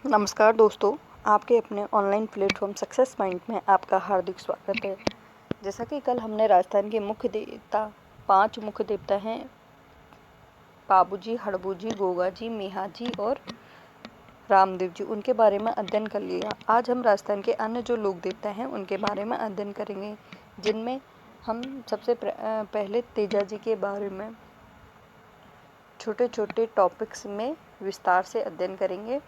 नमस्कार दोस्तों, आपके अपने ऑनलाइन प्लेटफॉर्म सक्सेस माइंड में आपका हार्दिक स्वागत है। जैसा कि कल हमने राजस्थान के मुख्य देवता 5 मुख्य देवता हैं, पाबूजी, हड़बूजी, गोगाजी, मेहाजी और रामदेव जी, उनके बारे में अध्ययन कर लिया। आज हम राजस्थान के अन्य जो लोक देवता हैं उनके बारे में अध्ययन करेंगे, जिनमें हम सबसे पहले तेजा जी के बारे में छोटे छोटे टॉपिक्स में विस्तार से अध्ययन करेंगे।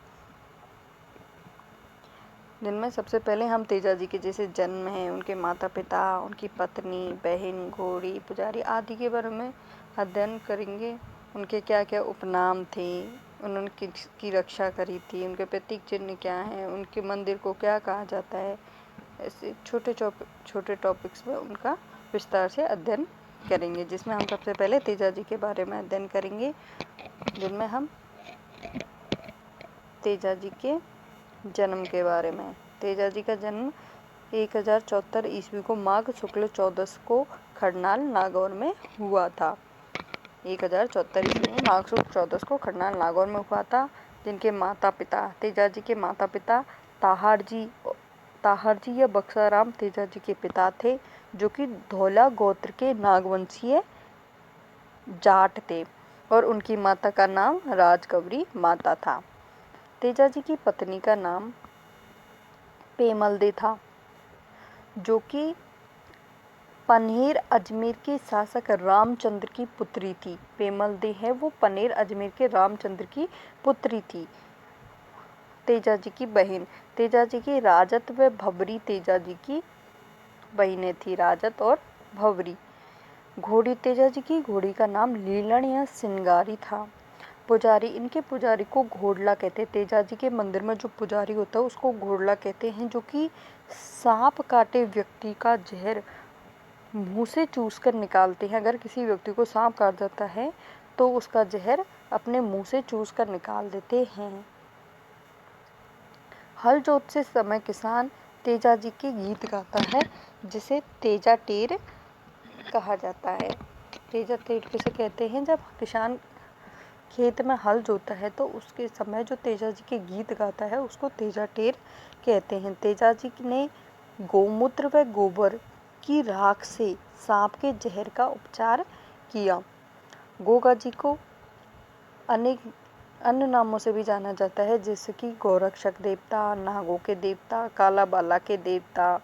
जिनमें सबसे पहले हम तेजा जी के जैसे जन्म है, उनके माता पिता, उनकी पत्नी, बहन, घोड़ी, पुजारी आदि के बारे में अध्ययन करेंगे। उनके क्या क्या उपनाम थे, उन्होंने किसकी रक्षा करी थी, उनके प्रतीक चिन्ह क्या हैं, उनके मंदिर को क्या कहा जाता है। ऐसे छोटे टॉपिक्स में उनका विस्तार से अध्ययन करेंगे, जिसमें हम सबसे पहले तेजा जी के बारे में अध्ययन करेंगे। जिनमें हम तेजा जी के जन्म के बारे में। तेजा जी का जन्म 1074 ईस्वी को माघ शुक्ल 14 को खरनाल नागौर में हुआ था। 1074 ईस्वी में माघ शुक्ल 14 को खरनाल नागौर में हुआ था। जिनके माता पिता, तेजा जी के माता पिता ताहर जी या बक्साराम तेजा जी के पिता थे, जो कि धौला गोत्र के नागवंशीय जाट थे, और उनकी माता का नाम राजकवरी माता था। तेजा जी की पत्नी का नाम पेमल था, जो कि पनेर अजमेर के शासक रामचंद्र की पुत्री थी। पेमल दे है वो पनेर अजमेर के रामचंद्र की पुत्री थी। तेजा जी की बहन, तेजा जी की राजत व भवरी तेजा जी की बहनें थी, राजत और भवरी। घोड़ी, तेजा जी की घोड़ी का नाम लीलन या सिंगारी था। पुजारी, इनके पुजारी को घोड़ला कहते हैं। तेजा जी के मंदिर में जो पुजारी होता है उसको घोड़ला कहते हैं, जो कि सांप काटे व्यक्ति का जहर मुंह से चूस कर निकालते हैं। अगर किसी व्यक्ति को सांप काट जाता है तो उसका जहर अपने मुंह से चूस कर निकाल देते हैं। हल जोतते समय किसान तेजा जी के गीत गाता है, जिसे तेजा टेर कहा जाता है। तेजा टेर किसे कहते हैं? जब किसान खेत में हल जोता है तो उसके समय जो तेजा जी के गीत गाता है उसको तेजा टेर कहते हैं। तेजा जी ने गोमूत्र व गोबर की राख से सांप के जहर का उपचार किया। गोगा जी को अनेक अन्य नामों से भी जाना जाता है, जैसे कि गोरक्षक देवता, नागों के देवता, काला बाला के देवता,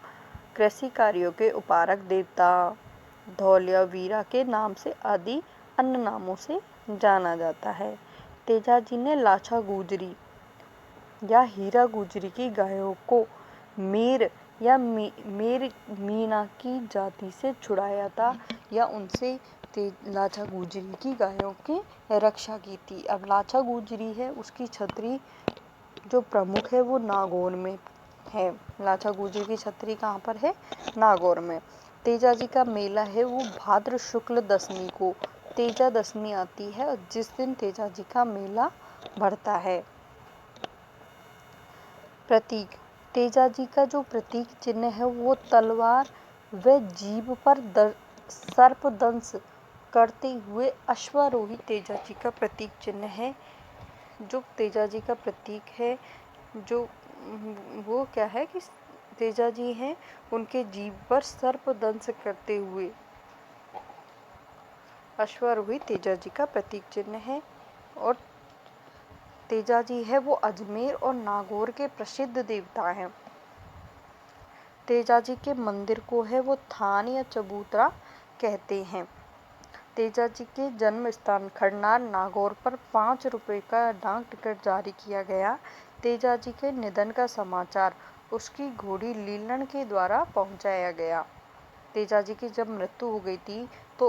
कृषि कार्यों के उपारक देवता, धौलिया वीरा के नाम से आदि अन्य नामों से जाना जाता है। तेजा जी ने लाछा गुजरी या हीरा गुजरी की गायों को मेर या मेर मीना की जाति से छुड़ाया था, या उनसे लाछा गुजरी की गायों की रक्षा की थी। अब लाछा गुजरी है, उसकी छतरी जो प्रमुख है वो नागौर में है। लाछा गुजरी की छतरी कहाँ पर है? नागौर में। तेजा जी का मेला है वो भाद्र शुक्ल दशमी को तेजा दशमी आती है, जिस दिन तेजा जी का मेला बढ़ता है। प्रतीक, तेजा जी का जो प्रतीक चिन्ह है वो तलवार व जीभ पर सर्प दंश करते हुए अश्वारोही तेजा जी का प्रतीक चिन्ह है। जो तेजा जी का प्रतीक है, जो वो क्या है कि तेजा जी हैं, उनके जीभ पर सर्प दंश करते हुए अश्वारोही तेजा जी का प्रतीक चिन्ह है। और तेजा जी है वो अजमेर और नागौर के प्रसिद्ध देवता हैं। तेजा जी के मंदिर को है वो थान या चबूतरा कहते हैं। तेजा जी के जन्म स्थान खरनाल नागौर पर 5 रुपए का डाक टिकट जारी किया गया। तेजा जी के निधन का समाचार उसकी घोड़ी लीलन के द्वारा पहुंचाया गया। तेजा जी की जब मृत्यु हो गई थी तो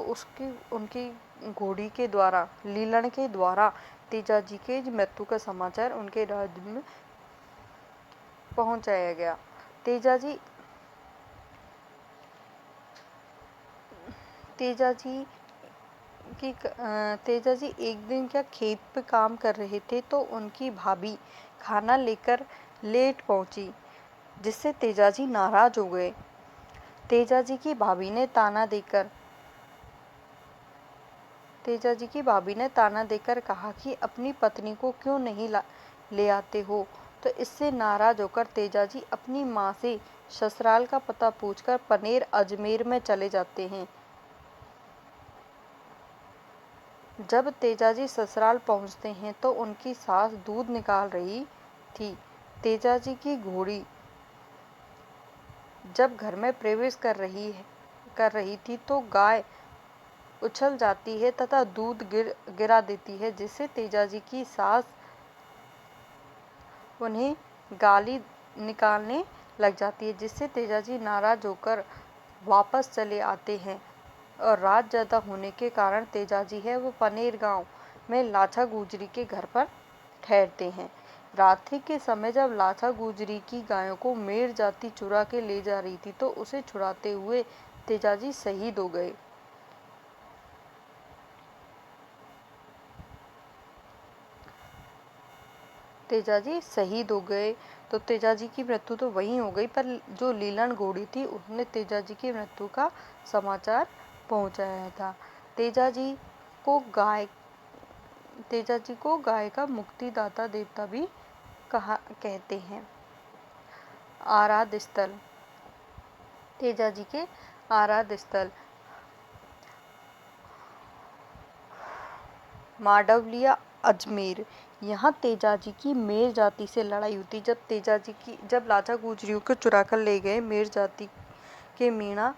उनकी घोड़ी के द्वारा, लीलन के द्वारा तेजा जी के मृत्यु का समाचार उनके राज्य में पहुंचाया गया। तेजा जी एक दिन क्या खेत पे काम कर रहे थे तो उनकी भाभी खाना लेकर लेट पहुंची, जिससे तेजा जी नाराज हो गए। तेजा जी की भाभी ने ताना देकर कहा कि अपनी पत्नी को क्यों नहीं ले आते हो। तो इससे नाराज होकर तेजाजी अपनी माँ से ससुराल का पता पूछकर पनेर अजमेर में चले जाते हैं। जब तेजाजी ससुराल पहुंचते हैं तो उनकी सास दूध निकाल रही थी। तेजाजी की घोड़ी जब घर में प्रवेश कर रही थी तो गाय उछल जाती है तथा दूध गिरा देती है, जिससे तेजाजी की सास उन्हें गाली निकालने लग जाती है, जिससे तेजाजी नाराज होकर वापस चले आते हैं। और रात ज़्यादा होने के कारण तेजाजी है वो पनेर गांव में लाछा गुजरी के घर पर ठहरते हैं। रात्रि के समय जब लाछा गुजरी की गायों को मेर जाति चुरा के ले जा रही थी तो उसे छुड़ाते हुए तेजाजी शहीद हो गए। तेजाजी शहीद हो गए तो तेजाजी की मृत्यु तो वहीं हो गई, पर जो लीलन घोड़ी थी उसने तेजाजी की मृत्यु का समाचार पहुंचाया था। तेजाजी को गाय का मुक्तिदाता देवता भी कहते हैं। आराध्य स्थल। तेजाजी के आराध्य स्थल माडवलिया अजमेर। यहाँ तेजाजी की मेर जाति से लड़ाई हुई। जब लाछा गुजरियों को चुरा कर ले गए मेर जाति के मीणा,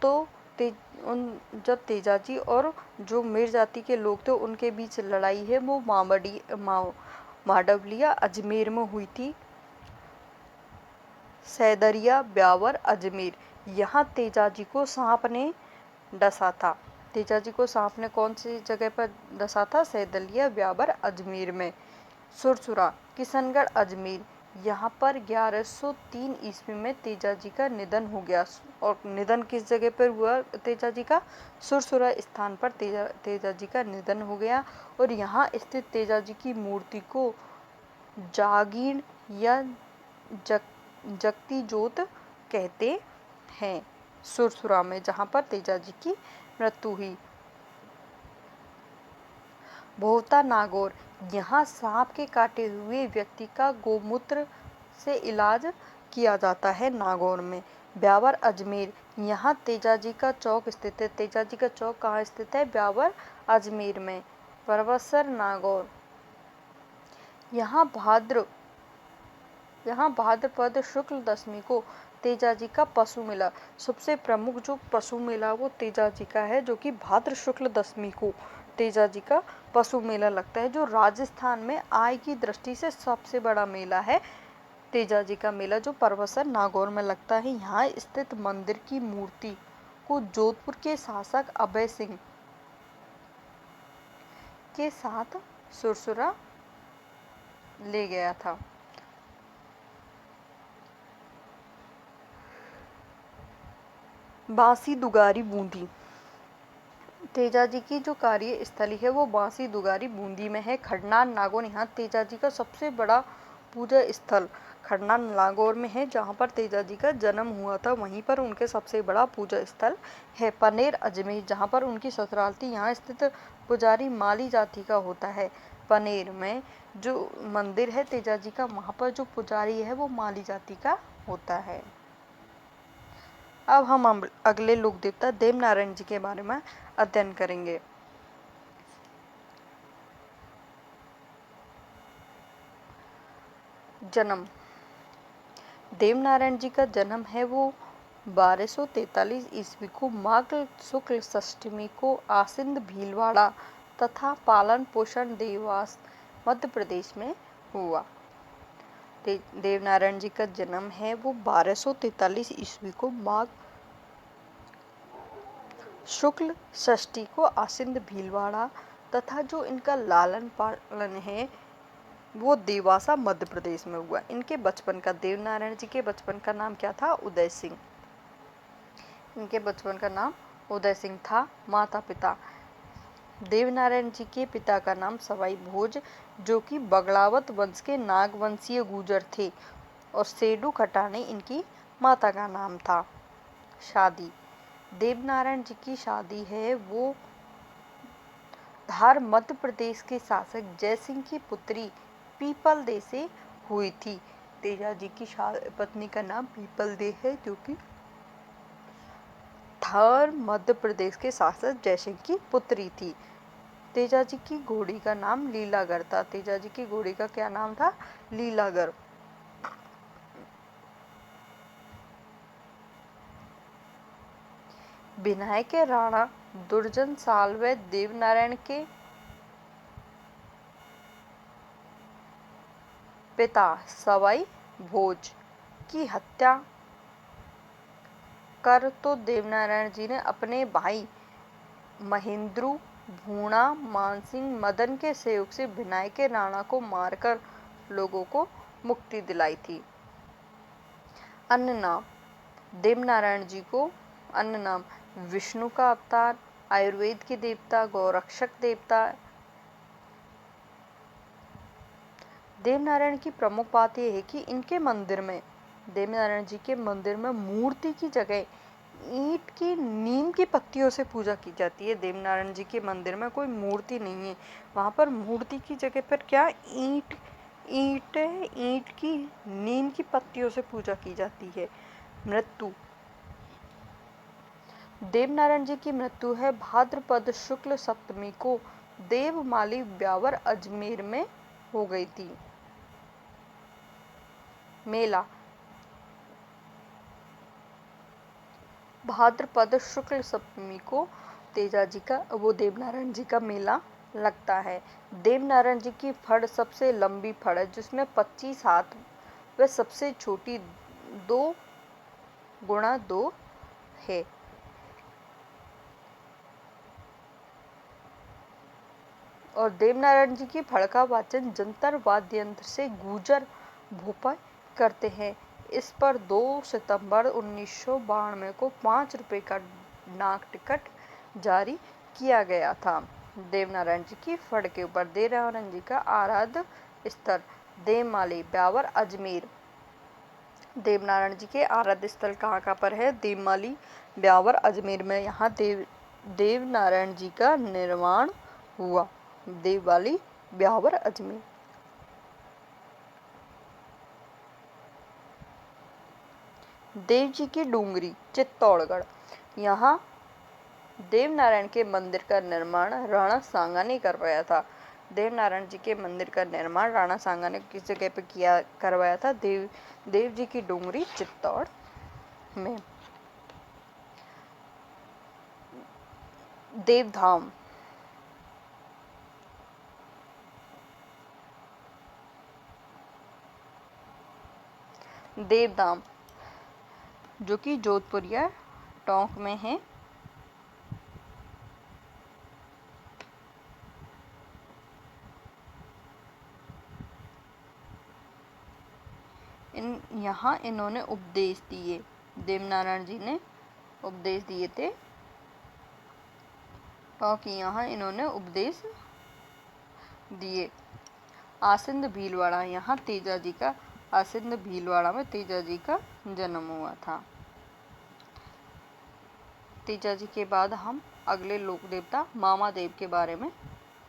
तो जब तेजाजी और जो मेर जाति के लोग थे उनके बीच लड़ाई है वो माडवलिया अजमेर में हुई थी। सैदरिया ब्यावर अजमेर। यहाँ तेजाजी को सांप ने डसा था। तेजाजी को सांप ने कौन सी जगह पर डसा था? सैदलिया ब्यावर अजमेर में। सुरसुरा किशनगढ़ अजमेर। यहाँ पर 1103 ईस्वी में तेजाजी का निधन हो गया। और निधन किस जगह पर हुआ तेजाजी का? सुरसुरा स्थान पर तेजाजी का निधन हो गया। और यहाँ स्थित तेजाजी की मूर्ति को जागीर या जगती जोत कहते हैं। सुरसुरा में जहाँ पर तेजाजी की मृत्यु हुई। भोवता नागौर। यहाँ सांप के काटे हुए व्यक्ति का गोमूत्र से इलाज किया जाता है नागौर में। ब्यावर अजमेर। यहाँ तेजाजी का चौक स्थित है। तेजाजी का चौक कहाँ स्थित है? ब्यावर अजमेर में। परवसर नागौर। यहाँ भाद्रपद शुक्ल दशमी को तेजाजी का पशु मेला, सबसे प्रमुख जो पशु मेला वो तेजाजी का है, जो कि भाद्र शुक्ल दशमी को तेजाजी का पशु मेला लगता है, जो राजस्थान में आय की दृष्टि से सबसे बड़ा मेला है। तेजाजी का मेला जो परवसर नागौर में लगता है। यहाँ स्थित मंदिर की मूर्ति को जोधपुर के शासक अभय सिंह के साथ सुरसुरा ले गया था। बांसी दुगारी बूंदी। तेजाजी की जो कार्यस्थली है वो बांसी दुगारी बूंदी में है। खड़नार नागौर। यहाँ तेजाजी का सबसे बड़ा पूजा स्थल खड़नार नागौर में है, जहाँ पर तेजाजी का जन्म हुआ था। वहीं पर उनके सबसे बड़ा पूजा स्थल है। पनेर अजमेर, जहाँ पर उनकी ससुराल थी। यहाँ स्थित पुजारी माली जाति का होता है। पनेर में जो मंदिर है तेजाजी का, वहाँ पर जो पुजारी है वो माली जाति का होता है। अब हम अगले लोक देवता देवनारायण जी के बारे में अध्ययन करेंगे। जन्म। देवनारायण जी का जन्म है वो 1243 ईस्वी को माघ शुक्ल षष्ठी को आसिंद भीलवाड़ा तथा पालन पोषण देवास मध्य प्रदेश में हुआ। देवनारायण जी का जन्म है वो 1243 ईस्वी को माघ शुक्ल षष्ठी को आसिंद भीलवाड़ा तथा जो इनका लालन पालन है वो देवासा मध्य प्रदेश में हुआ। इनके बचपन का, देवनारायण जी के बचपन का नाम क्या था? उदय सिंह। इनके बचपन का नाम उदय सिंह था। माता पिता। देवनारायण जी के पिता का नाम सवाई भोज, जो कि बगड़ावत वंश के नागवंशीय गुर्जर थे, और सेडू खटाने इनकी माता का नाम था। शादी। देवनारायण जी की शादी है वो धार मध्य प्रदेश के शासक जयसिंह की पुत्री पीपल दे से हुई थी। तेजाजी की पत्नी का नाम पीपल देव है, जो कि थार मध्य प्रदेश के शासक जयसिंह की पुत्री थी। तेजाजी की घोड़ी का नाम लीलागर था। तेजाजी की घोड़ी का क्या नाम था? लीलागर। भिनाई के राणा दुर्जन साल्वे देवनारायण के पिता सवाई भोज की हत्या कर तो देवनारायण जी ने अपने भाई महेंद्रू भूणा मानसिंह मदन के सहयोग से भिनाई के राणा को मारकर लोगों को मुक्ति दिलाई थी। अन्य नाम देवनारायण जी को अन्य नाम विष्णु का अवतार, आयुर्वेद के देवता, गौरक्षक देवता। देवनारायण की प्रमुख बात यह है कि इनके मंदिर में, देवनारायण जी के मंदिर में मूर्ति की जगह ईंट की नीम की पत्तियों से पूजा की जाती है। देवनारायण जी के मंदिर में कोई मूर्ति नहीं है, वहाँ पर मूर्ति की जगह पर क्या ईंट की नीम की पत्तियों से पूजा की जाती है। मृत्यु देवनारायण जी की मृत्यु है भाद्रपद शुक्ल सप्तमी को देवमाली ब्यावर अजमेर में हो गई थी। मेला भाद्रपद शुक्ल सप्तमी को देवनारायण जी का मेला लगता है। देवनारायण जी की फड़ सबसे लंबी फड़ है, जिसमें 25 हाथ, वह सबसे छोटी 2x2 है। और देवनारायण जी की फड़ का वाचन जंतर वाद्य यंत्र से गूंजर भोपाल करते हैं। इस पर 2 सितंबर 1992 को 5 रुपए का डाक टिकट जारी किया गया था। देवनारायण जी की फड़ के ऊपर देवनारायण जी का आराध्य स्थल देवमाली ब्यावर अजमेर। देवनारायण जी के आराध्य स्थल कहाँ पर है? देवमाली ब्यावर अजमेर में। यहाँ देवनारायण जी का निर्माण हुआ। देवमाली ब्यावर अजमेर। देव जी की डूंगरी चित्तौड़गढ़। यहाँ देवनारायण के मंदिर का निर्माण राणा सांगा ने करवाया था। देवनारायण जी के मंदिर का निर्माण राणा सांगा ने किस जगह पे करवाया था? देव जी की डूंगरी चित्तौड़ में। देवधाम देवधाम जो कि जोधपुर या टोंक में है। यहाँ इन्होंने उपदेश दिए, देवनारायण जी ने उपदेश दिए थे, क्योंकि यहाँ इन्होंने उपदेश दिए। आसिंद भीलवाड़ा, यहाँ तेजाजी का आसिंद भीलवाड़ा में तेजाजी का जन्म हुआ था। तेजाजी के बाद हम अगले लोक देवता मामादेव के बारे में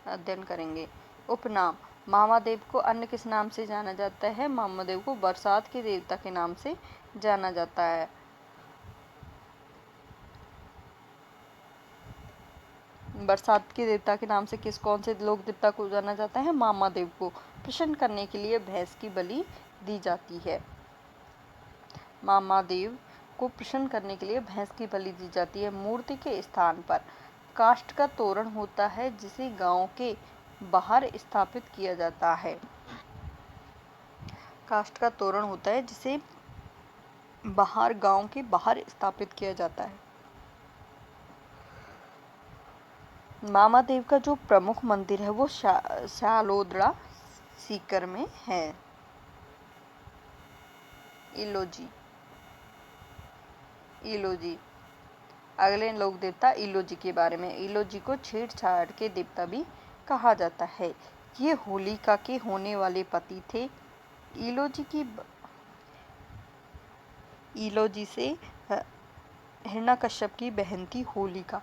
अध्ययन करेंगे। उपनाम मामादेव को अन्य किस नाम से जाना जाता है? मामादेव को बरसात के देवता के नाम से जाना जाता है। बरसात के देवता के नाम से कौन से लोक देवता को जाना जाता है? मामादेव को। प्रसन्न करने के लिए भैंस की बलि दी जाती है। मामादेव को प्रसन्न करने के लिए भैंस की बलि दी जाती है। मूर्ति के स्थान पर काष्ठ का तोरण होता है, जिसे गांव के बाहर स्थापित किया जाता है। काष्ठ का तोरण होता है, जिसे गांव के बाहर स्थापित किया जाता है। मामादेव का जो प्रमुख मंदिर है वो शालोदड़ा सीकर में है। इलोजी अगले लोक देवता इलोजी के बारे में। इलोजी को छेड़छाड़ के देवता भी कहा जाता है। ये होलिका के होने वाले पति थे। इलोजी से हिरण्यकश्यप की बहन थी होलिका,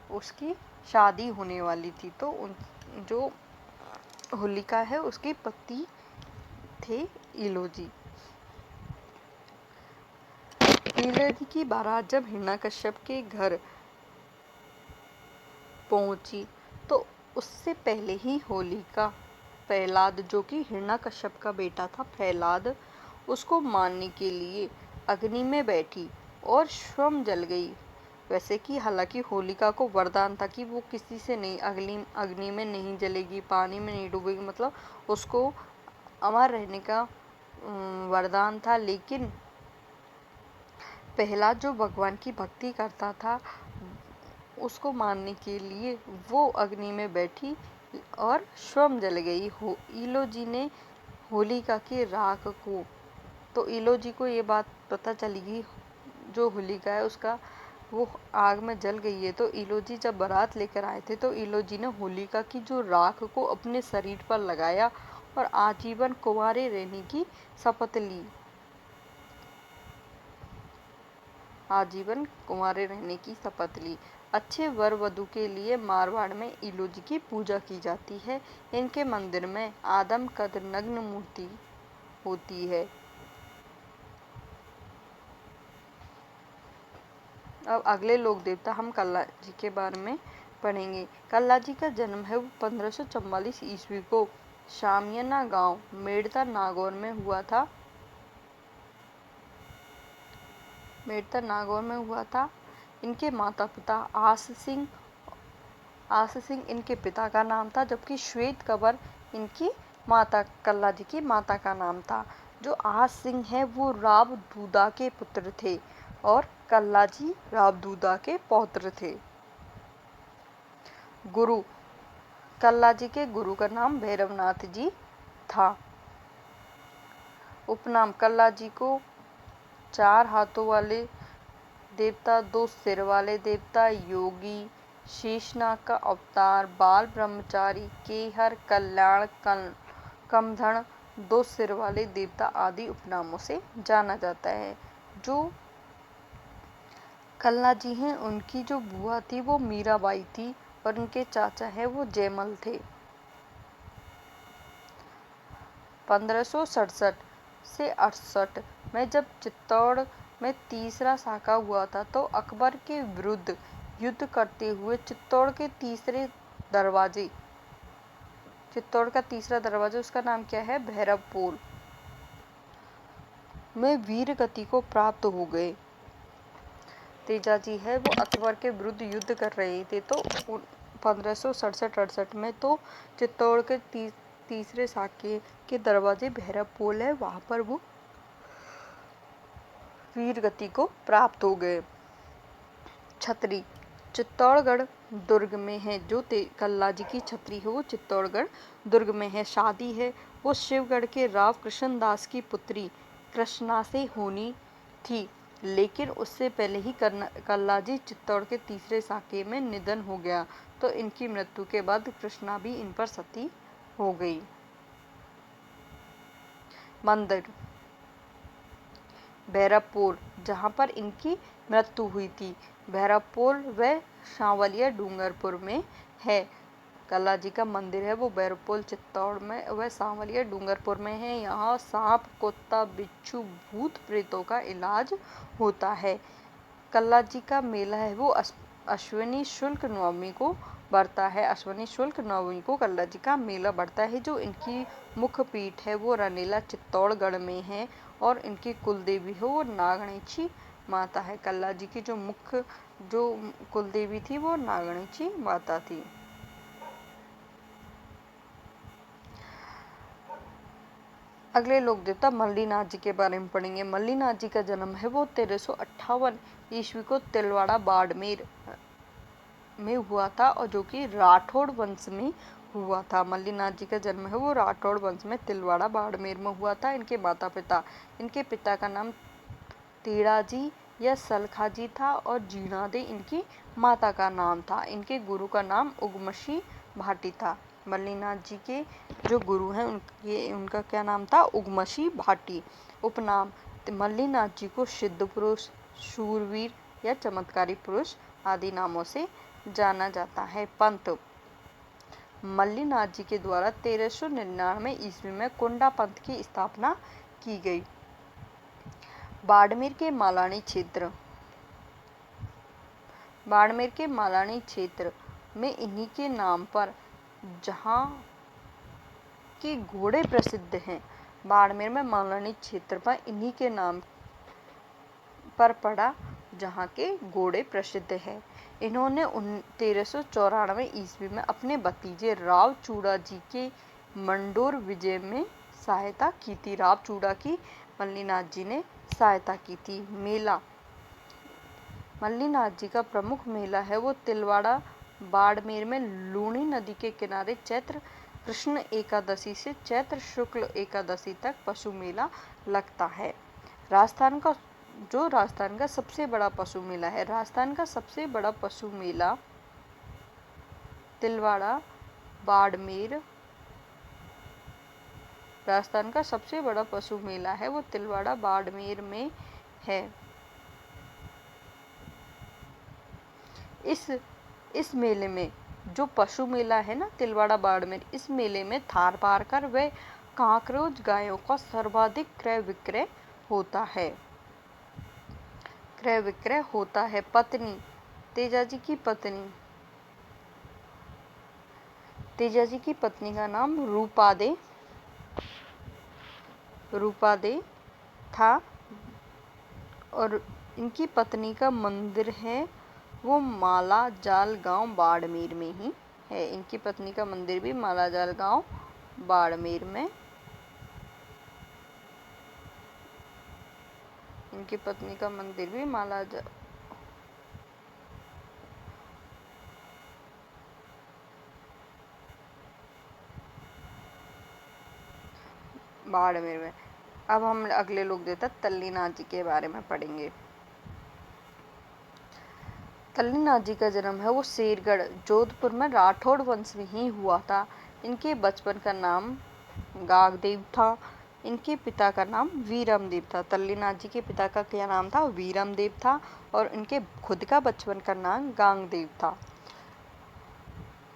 उसकी शादी होने वाली थी, तो जो होलिका है उसके पति थे थे इलोजी। इलोजी की बारात जब हिरण्यकश्यप के घर पहुंची तो उससे पहले ही होलिका प्रहलाद, जो कि हिरण्यकश्यप का बेटा था प्रहलाद, उसको मारने के लिए अग्नि में बैठी और स्वयं जल गई। वैसे कि हालांकि होलिका को वरदान था कि वो किसी से नहीं अग्नि में नहीं जलेगी, पानी में नहीं डूबेगी, मतलब उसको अमर रहने का वरदान था। लेकिन प्रहलाद जो भगवान की भक्ति करता था, उसको मारने के लिए वो अग्नि में बैठी और स्वयं जल गई। इलोजी ने होलिका की राख को, तो इलोजी को ये बात पता चली कि जो होलिका है उसका वो आग में जल गई है। तो इलोजी जब बारात लेकर आए थे तो इलोजी ने होलिका की जो राख को अपने शरीर पर लगाया और आजीवन कुंवारे रहने की शपथ ली। आजीवन कुंवारे रहने की शपथ ली। अच्छे वर वधू के लिए मारवाड़ में इलोजी की पूजा की जाती है। इनके मंदिर में आदम कद नग्न मूर्ति होती है। अब अगले लोक देवता हम कल्ला जी के बारे में पढ़ेंगे। कल्ला जी का जन्म है वो 1544 ईस्वी को शामियाना गांव मेड़ता नागौर में हुआ था। इनके माता पिता आस सिंह इनके पिता का नाम था, जबकि श्वेत कंवर इनकी माता, कल्ला जी की माता का नाम था। जो आस सिंह है वो राव दूदा के पुत्र थे और कल्ला जी राव दूदा के पौत्र थे। गुरु, कल्ला जी के गुरु का नाम भैरवनाथ जी था। उपनाम, कल्ला जी को 4 हाथों वाले देवता, 2 सिर वाले देवता, योगी, शेषनाग का अवतार, बाल ब्रह्मचारी, केहर, कल्याण, कमधण, 2 सिर वाले देवता आदि उपनामों से जाना जाता है। जो कल्ला जी हैं उनकी जो बुआ थी वो मीराबाई थी और उनके चाचा है वो जयमल थे। 1567 से 68 में जब चित्तौड़ में तीसरा साका हुआ था तो अकबर के विरुद्ध युद्ध करते हुए चित्तौड़ का तीसरा दरवाजा, उसका नाम क्या है, भैरवपोल में वीर गति को प्राप्त हो गए। तेजा जी है वो अकबर के विरुद्ध युद्ध कर रहे थे, तो 1567-68 में तो चित्तौड़ के तीसरे साके के दरवाजे भैरवपोल है, वहां पर वो वीर गति को प्राप्त हो गए। छतरी, चित्तौड़गढ़ दुर्ग में है। जो कल्ला जी की छतरी है वो चित्तौड़गढ़ दुर्ग में है। शादी है वो शिवगढ़ के राव कृष्णदास की पुत्री कृष्णा से होनी थी, लेकिन उससे पहले ही कल्ला जी चित्तौड़ के तीसरे साके में निधन हो गया, तो इनकी मृत्यु के बाद कृष्णा भी इन पर सती हो गई। मंदिर, भैरवपोल जहाँ पर इनकी मृत्यु हुई थी, भैरवपोल व सांवलिया डूंगरपुर में है। कल्ला जी का मंदिर है वो भैरवपोल चित्तौड़ में व सांवलिया डूंगरपुर में है। यहाँ सांप, कुत्ता, बिच्छू, भूत प्रेतों का इलाज होता है। कल्ला जी का मेला है वो अश्विनी शुक्ल नवमी को बढ़ता है। अश्विनी शुक्ल नवमी को कल्ला जी का मेला बढ़ता है। जो इनकी मुख्य पीठ है वो रनेला चित्तौड़गढ़ में है और इनकी कुल देवी है वो नागणेची माता है। कल्ला जी की जो कुल देवी थी वो नागणेची माता थी। अगले लोक देवता मल्लीनाथ जी के बारे में पढ़ेंगे। मल्लीनाथ जी का जन्म है वो 1358 ईस्वी को तिलवाड़ा बाड़मेर में हुआ था और जो कि राठौड़ वंश में हुआ था। मल्लीनाथ जी का जन्म है वो राठौड़ वंश में तिलवाड़ा बाड़मेर में हुआ था। इनके पिता का नाम तीड़ाजी या सलखाजी था और जीणादे इनकी माता का नाम था। इनके गुरु का नाम उगमशी भाटी था। मल्लीनाथ जी के जो गुरु हैं उनका क्या नाम था, उगमशी भाटी। उपनाम, मल्लीनाथ जी को सिद्ध पुरुष, शूरवीर या चमत्कारी पुरुष आदि नामों से जाना जाता है। पंथ, मल्लिनाथ जी के द्वारा 1399 ईस्वी में कुंडा पंथ की स्थापना की गई। बाड़मेर के मालानी क्षेत्र में इन्हीं के नाम पर जहाँ के घोड़े प्रसिद्ध हैं, बाड़मेर में मालानी क्षेत्र पर इन्हीं के नाम पर पड़ा जहाँ के घोड़े प्रसिद्ध हैं। इन्होंने 1394 ईस्वी में अपने भतीजे राव चूड़ा जी के मंडोर विजय में सहायता की थी। राव चूड़ा की मल्लिनाथ जी ने सहायता की थी। मेला मल्लिनाथ जी का प्रमुख मेला है वो तिलवाड़ा बाड़मेर में लूणी नदी के किनारे चैत्र कृष्ण एकादशी से चैत्र शुक्ल एकादशी तक पशु मेला लगता है। राजस्थान का सबसे बड़ा पशु मेला है। राजस्थान का सबसे बड़ा पशु मेला तिलवाड़ा बाड़मेर राजस्थान का सबसे बड़ा पशु मेला है वो तिलवाड़ा बाड़मेर में है। इस मेले में जो पशु मेला है ना तिलवाड़ा बाड़मेर, इस मेले में थार पारकर व कांकरेज गायों का सर्वाधिक क्रय विक्रय होता है। पत्नी तेजाजी की पत्नी का नाम रूपादे था और इनकी पत्नी का मंदिर है वो मालाजाल गांव बाड़मेर में ही है। इनकी पत्नी का मंदिर भी मालाजाल गांव बाड़मेर में इनकी पत्नी का मंदिर भी बाड़मेर में। अब हम अगले लोग देता तल्लीनाथ जी के बारे में पढ़ेंगे। तल्लीनाथ जी का जन्म है वो शेरगढ़ जोधपुर में राठौड़ वंश में ही हुआ था। इनके बचपन का नाम गागदेव था। इनके पिता का नाम वीरमदेव था। तल्लीनाथ जी के पिता का क्या नाम था? वीरमदेव था और इनके खुद का बचपन का नाम गांगदेव था।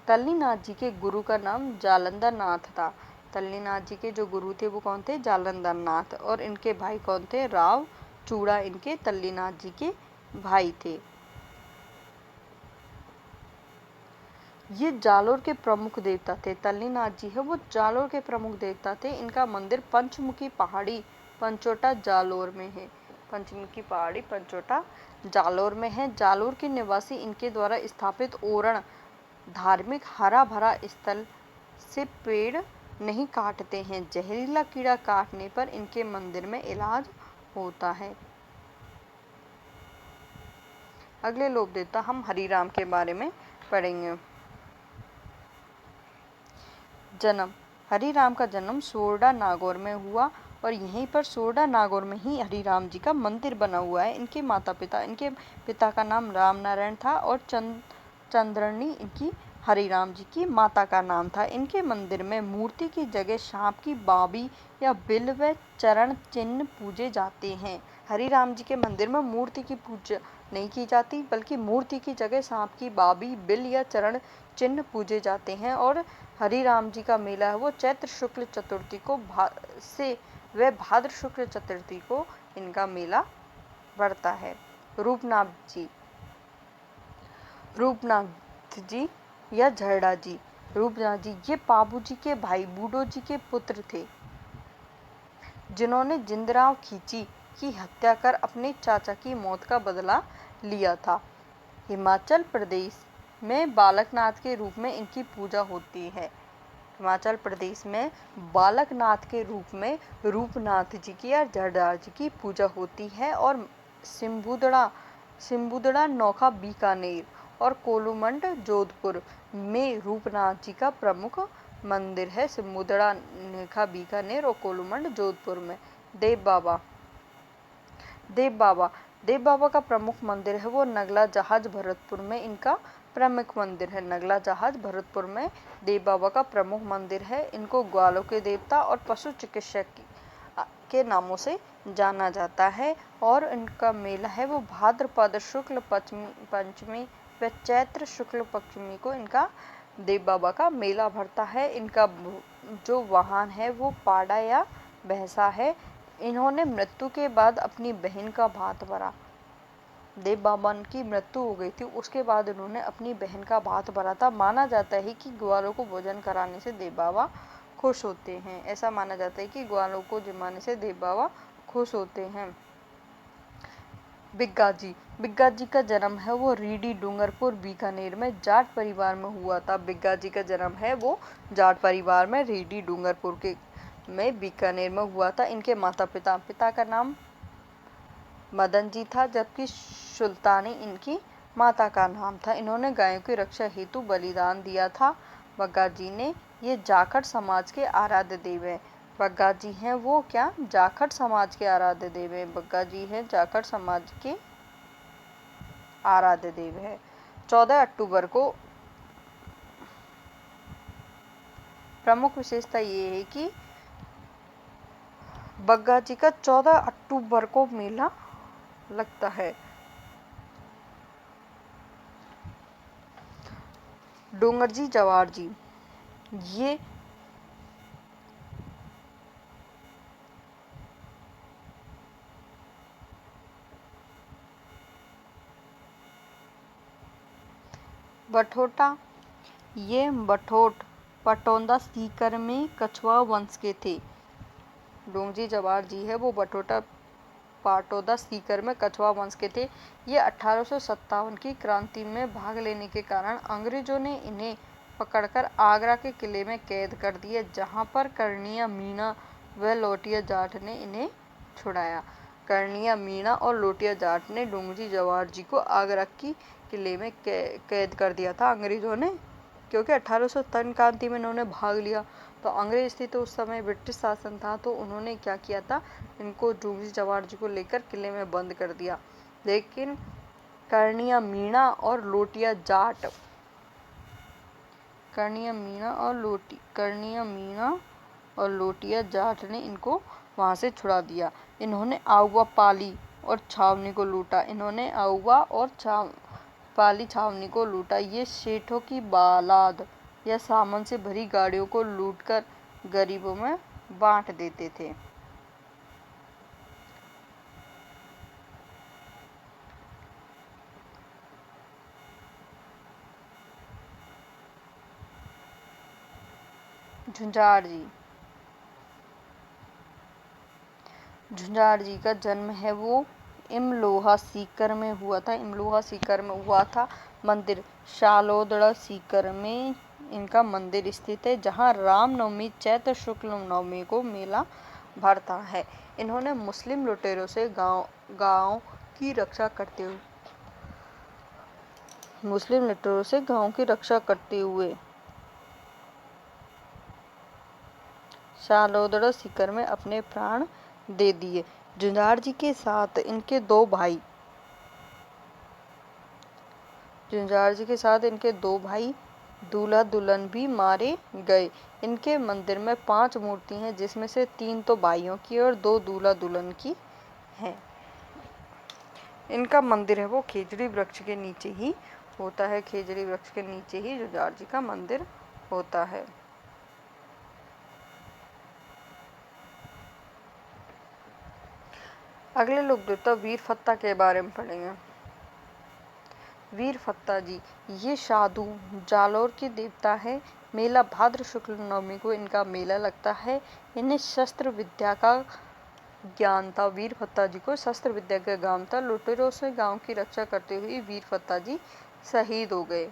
तल्लीनाथ जी के गुरु का नाम जालंधर नाथ था। तल्लीनाथ जी के जो गुरु थे वो कौन थे? जालंधर नाथ। और इनके भाई कौन थे? राव चूड़ा इनके तल्लीनाथ जी के भाई थे। ये जालोर के प्रमुख देवता थे। तल्लीनाथ जी है वो जालोर के प्रमुख देवता थे। इनका मंदिर पंचमुखी पहाड़ी पंचोटा जालोर में है। पंचमुखी पहाड़ी पंचोटा जालोर में है। जालोर के निवासी इनके द्वारा स्थापित ओरण धार्मिक हरा भरा स्थल से पेड़ नहीं काटते हैं। जहरीला कीड़ा काटने पर इनके मंदिर में इलाज होता है। अगले लोक देवता हम हरिराम के बारे में पढ़ेंगे। जन्म हरिराम का जन्म सोरडा नागौर में हुआ और यहीं पर सोरडा नागौर में ही हरिराम जी का मंदिर बना हुआ है। इनके पिता का नाम राम नारायण था और चंद्रनी इनकी हरिराम जी की माता का नाम था। इनके मंदिर में मूर्ति की जगह सांप की बाबी या बिल व चरण चिन्ह पूजे जाते हैं। हरिराम जी के मंदिर में मूर्ति की पूजा नहीं की जाती बल्कि मूर्ति की जगह सांप की बाबी बिल या चरण चिन्ह पूजे जाते हैं। और हरिराम जी का मेला है वो चैत्र शुक्ल चतुर्थी को भाद्र शुक्ल चतुर्थी को इनका मेला बढ़ता है। रूपनाथ जी या झरड़ा जी। रूपनाथ जी ये पाबू जी के भाई बूढ़ो जी के पुत्र थे जिन्होंने जिंदराव खींची की हत्या कर अपने चाचा की मौत का बदला लिया था। हिमाचल प्रदेश में बालकनाथ के रूप में इनकी पूजा होती है। हिमाचल प्रदेश में बालकनाथ के रूप में रूपनाथ जी की या झरड़ा जी की पूजा होती है। और सिम्बुदड़ा नौखा बीकानेर और कोलुमंड जोधपुर में रूपनाथ जी का प्रमुख मंदिर है। सिम्बुदड़ा नौखा बीकानेर और कोलुमंड जोधपुर में। देव बाबा का प्रमुख मंदिर है वो नगला जहाज भरतपुर में इनका प्रमुख मंदिर है। नगला जहाज भरतपुर में देव बाबा का प्रमुख मंदिर है। इनको ग्वालों के देवता और पशु चिकित्सक के नामों से जाना जाता है। और इनका मेला है वो भाद्रपद शुक्ल पंचमी व चैत्र शुक्ल पंचमी को इनका देव बाबा का मेला भरता है। इनका जो वाहन है वो पाड़ा या भैंसा है। इन्होंने मृत्यु के बाद अपनी बहन का भात भरा। देव बाबा की मृत्यु हो गई थी, उसके बाद इन्होंने अपनी बहन का भात भरा था। माना जाता है कि ग्वालों को भोजन कराने से देव बाबा खुश होते हैं। ऐसा माना जाता है कि ग्वालों को जिमाने से देव बाबा खुश होते हैं। बिग्गा जी का जन्म है वो रीडी डूंगरपुर बीकानेर में जाट परिवार में हुआ था। बिग्गा जी का जन्म है वो जाट परिवार में रीडी डूंगरपुर के में बीकानेर में हुआ था। इनके पिता का नाम मदन जी था, जबकि सुल्तानी इनकी माता का नाम था। इन्होंने गायों की रक्षा हेतु बलिदान दिया था। बग्गा जी ने ये जाखड़ समाज के आराध्य देव हैं। बग्गा जी हैं वो क्या, जाखड़ समाज के आराध्य देव हैं। बग्गा जी हैं जाखड़ समाज के आराध्य देव हैं। 14 अक्टूबर को प्रमुख विशेषता ये है कि बग्गा जी का 14 अक्टूबर को मेला लगता है। डोंगर जी जवार जी, ये बठोटा, ये बठोट पटौदा सीकर में कछुआ वंश के थे। डोंगजी जवार जी है वो बठोटा पाटौदा सीकर में कछुआ वंश के थे। ये 1857 की क्रांति में भाग लेने के कारण अंग्रेजों ने इन्हें पकड़कर आगरा के किले में कैद कर दिए, जहां पर कर्णिया मीणा व लोटिया जाट ने इन्हें छुड़ाया। कर्णिया मीणा और लोटिया जाट ने डोंगजी जवार जी को आगरा की किले में कैद कर दिया था अंग्रेजों ने, क्योंकि 1857 क्रांति में इन्होंने भाग लिया। तो अंग्रेज थी, तो उस समय ब्रिटिश शासन था, तो उन्होंने क्या किया था, इनको डोंगजी जवार जी को लेकर किले में बंद कर दिया। लेकिन कर्णिया मीणा और लोटिया जाट, कर्णिया मीणा और लोटिया जाट ने इनको वहां से छुड़ा दिया। इन्होंने आउवा पाली और छावनी को लूटा। इन्होंने आउवा और पाली छावनी को लूटा। ये सेठों की बालाद या सामान से भरी गाड़ियों को लूटकर गरीबों में बांट देते थे। झुंझार जी का जन्म है वो इमलोहा सीकर में हुआ था। मंदिर शालोदड़ा सीकर में इनका मंदिर स्थित है, जहां रामनवमी चैत्र शुक्ल नवमी को मेला भरता है। इन्होंने मुस्लिम लुटेरों से गांव की रक्षा करते हुए शालोदड़ा सीकर में अपने प्राण दे दिए। झुंझार जी के साथ इनके दो भाई दूल्हा दुल्हन भी मारे गए। इनके मंदिर में 5 मूर्ति हैं, जिसमें से 3 तो भाइयों की और 2 दूल्हा दुल्हन की हैं। इनका मंदिर है वो खेजड़ी वृक्ष के नीचे ही होता है। खेजड़ी वृक्ष के नीचे ही झुंझार जी का मंदिर होता है। अगले लोक देवता वीर फत्ता के बारे में पढ़ेंगे। वीर फत्ता जी, ये साधु जालौर के देवता है। मेला भाद्र शुक्ल नवमी को इनका मेला लगता है। इन्हें शस्त्र विद्या का ज्ञान था। वीर फत्ता जी को शस्त्र विद्या का ज्ञान था। लुटेरों से गांव की रक्षा करते हुए वीर फत्ता जी शहीद हो गए।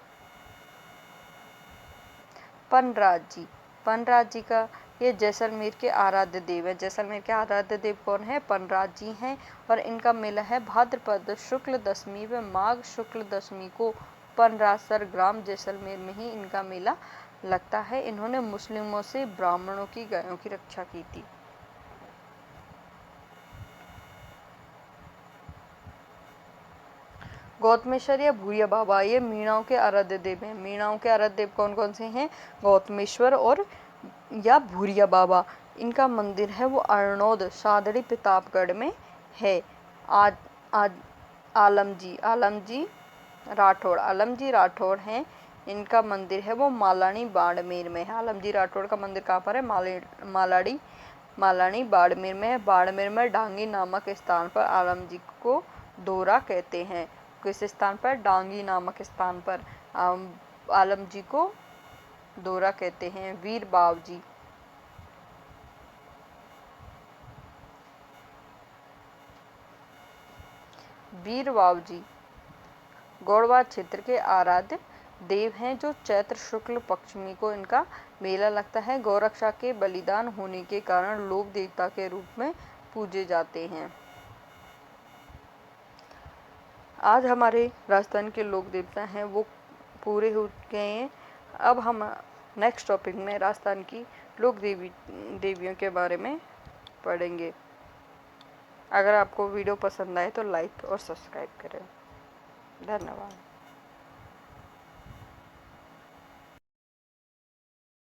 पनराज जी का ये जैसलमेर के आराध्य देव है। जैसलमेर के आराध्य देव कौन है? पनराज जी हैं। और इनका मेला है भाद्रपद शुक्ल दशमी व माघ शुक्ल दशमी को पनरासर ग्राम जैसलमेर में ही इनका मेला लगता है। इन्होंने मुस्लिमों से ब्राह्मणों की गायों की रक्षा की थी। गौतमेश्वर या भूरिया बाबा, ये मीणाओं के आराध्य देव हैं। मीणाओं के आराध्य देव कौन कौन से हैं? गौतमेश्वर और या भूरिया बाबा। इनका मंदिर है वो अरनोद सादड़ी प्रतापगढ़ में है। आलमजी राठौड़ हैं। इनका मंदिर है वो मालानी बाड़मेर में है। आलमजी राठौड़ का मंदिर कहाँ पर है? मालानी बाड़मेर में है। बाड़मेर में डांगी नामक स्थान पर आलम जी को दोरा कहते हैं। किस स्थान पर? डांगी नामक स्थान पर आलम जी को दोरा कहते हैं। वीर बावजी, वीर बावजी गौड़वा क्षेत्र के आराध्य देव हैं, जो चैत्र शुक्ल पक्षमी को इनका मेला लगता है। गौरक्षा के बलिदान होने के कारण लोक देवता के रूप में पूजे जाते हैं। आज हमारे राजस्थान के लोक देवता हैं वो पूरे हो गए हैं। अब हम नेक्स्ट टॉपिक में राजस्थान की लोक देवियों के बारे में पढ़ेंगे। अगर आपको वीडियो पसंद आए तो लाइक और सब्सक्राइब करें। धन्यवाद।